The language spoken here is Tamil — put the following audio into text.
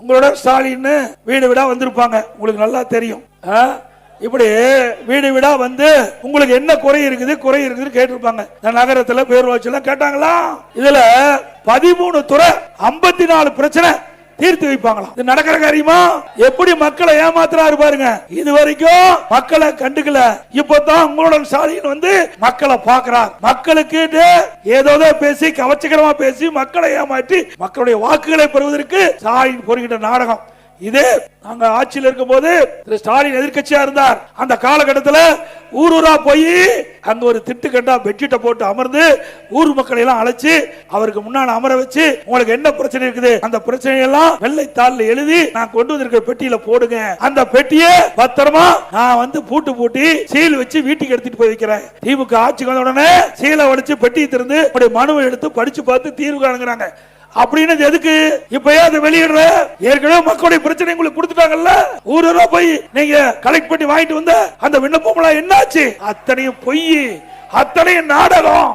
உங்களோட ஸ்டாலின் வீடு வீடா வந்திருப்பாங்க, உங்களுக்கு நல்லா தெரியும். இப்படி வீடு வீடா வந்து உங்களுக்கு என்ன குறை இருக்குது கேட்டிருப்பாங்க. நகரத்துல பேரூராட்சி எல்லாம் கேட்டாங்களா? இதுல 13 துறை 54 பிரச்சனை தீர்த்து வைப்பாங்களா? இது நடக்கிற காரியமா? எப்படி மக்களை ஏமாத்துறாரு பாருங்க. இது வரைக்கும் மக்களை கண்டுக்கல, இப்பதான் உங்களோட ஸ்டாலின் வந்து மக்களை பாக்குறார். மக்களுக்கு ஏதோ பேசி கவர்ச்சிகரமா பேசி மக்களை ஏமாற்றி மக்களுடைய வாக்குகளை பெறுவதற்கு ஸ்டாலின் பொறுக்கிட்ட நாடகம் இது. நாங்க ஆட்சியில் இருக்கும் போது ஸ்டாலின் எதிர்கட்சியா இருந்தார். அந்த காலகட்டத்தில் ஊரூரா போய் அங்க ஒரு திட்டுக்கட்டா பெட்ஷீட்டை போட்டு அமர்ந்து ஊர் மக்களை எல்லாம் அழைச்சு அவருக்கு முன்னாடி அமர வச்சு, உங்களுக்கு என்ன பிரச்சனை இருக்குது அந்த பிரச்சனையெல்லாம் வெள்ளைத்தாள்ல எழுதி நான் கொண்டு வந்திருக்கிற பெட்டியில போடுங்க. அந்த பெட்டியை பத்திரமா நான் வந்து பூட்டி சீல் வச்சு வீட்டுக்கு எடுத்துட்டு போய் வைக்கிறேன். திமுக ஆட்சிக்கு வந்த உடனே சீலை உடைச்சு பெட்டியை திறந்து மனுவை எடுத்து படிச்சு பார்த்து தீர்வு காணுங்கிறாங்க. அப்படின்னு எதுக்கு இப்ப அதை வெளியிடுற? ஏற்கனவே மக்களுடைய பிரச்சனை உங்களுக்கு கொடுத்துட்டாங்கல்ல. ஊரூரா போய் நீங்க கலெக்ட் பண்ணி வாங்கிட்டு வந்த அந்த விண்ணப்பம் என்னாச்சு? அத்தனையும் பொய், அத்தனையும் நாடகம்.